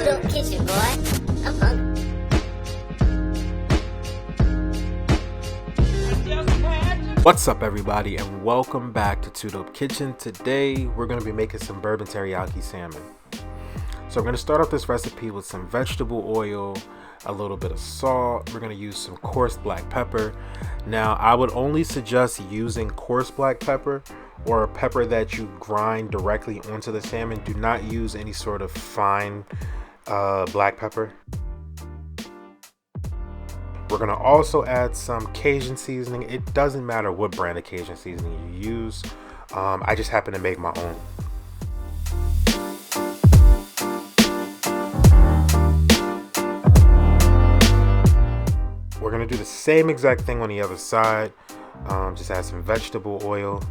Up kitchen, boy. I'm hungry. What's up, everybody, and welcome back to Two Dope Kitchen. Today we're going to be making some bourbon teriyaki salmon. So I'm going to start off this recipe with some vegetable oil, a little bit of salt. We're going to use some coarse black pepper. Now I would only suggest using coarse black pepper or a pepper that you grind directly onto the salmon. Do not use any sort of fine black pepper. We're going to also add some Cajun seasoning. It doesn't matter what brand of Cajun seasoning you use. I just happen to make my own. We're going to do the same exact thing on the other side. Just add some vegetable oil.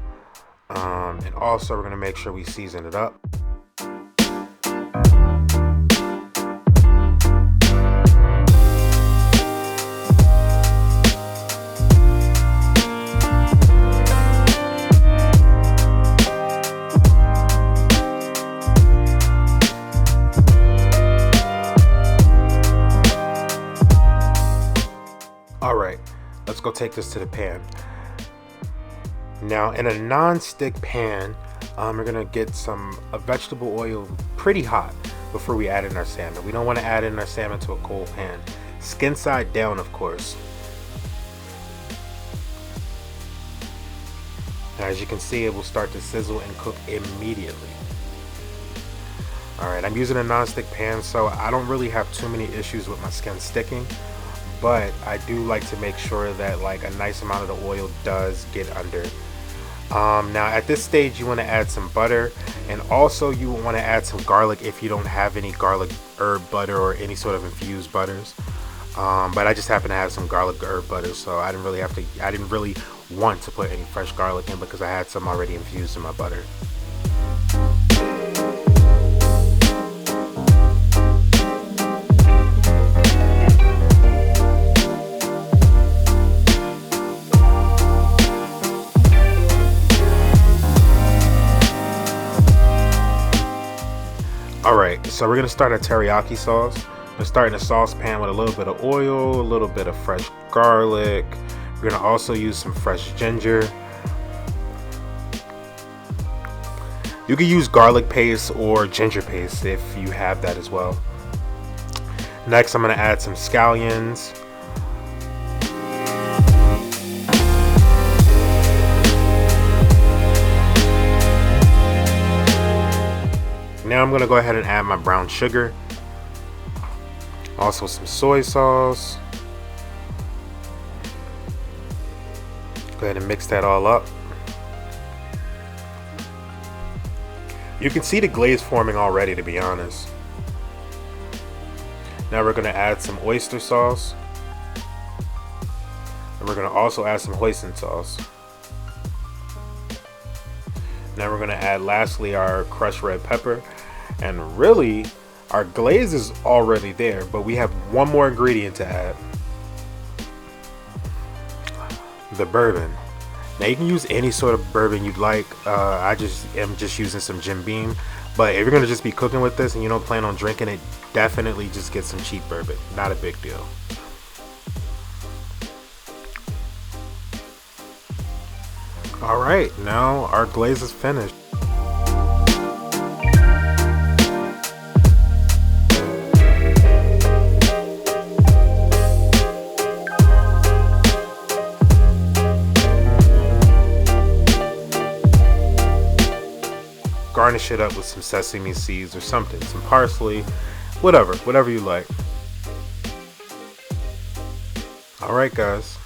And also we're going to make sure we season it up. Alright, let's go take this to the pan. Now in a non-stick pan, we're gonna get some vegetable oil pretty hot before we add in our salmon. We don't want to add in our salmon to a cold pan. Skin side down, of course. Now, as you can see, it will start to sizzle and cook immediately. Alright, I'm using a non-stick pan, so I don't really have too many issues with my skin sticking. But I do like to make sure that like a nice amount of the oil does get under. Now at this stage you want to add some butter, and also you want to add some garlic if you don't have any garlic herb butter or any sort of infused butters. But I just happen to have some garlic herb butter, so I didn't really want to put any fresh garlic in because I had some already infused in my butter. Alright, so we're going to start our teriyaki sauce. We're starting a saucepan with a little bit of oil, a little bit of fresh garlic. We're going to also use some fresh ginger. You can use garlic paste or ginger paste if you have that as well. Next, I'm going to add some scallions. Now I'm going to go ahead and add my brown sugar, also some soy sauce. Go ahead and mix that all up. You can see the glaze forming already, to be honest. Now we're going to add some oyster sauce, and we're going to also add some hoisin sauce. Now we're going to add lastly our crushed red pepper. And really, our glaze is already there, but we have one more ingredient to add. The bourbon. Now you can use any sort of bourbon you'd like. I am just using some Jim Beam. But if you're going to just be cooking with this and you don't plan on drinking it, definitely just get some cheap bourbon. Not a big deal. Alright, now our glaze is finished. Garnish it up with some sesame seeds or something, some parsley, whatever you like. Alright guys.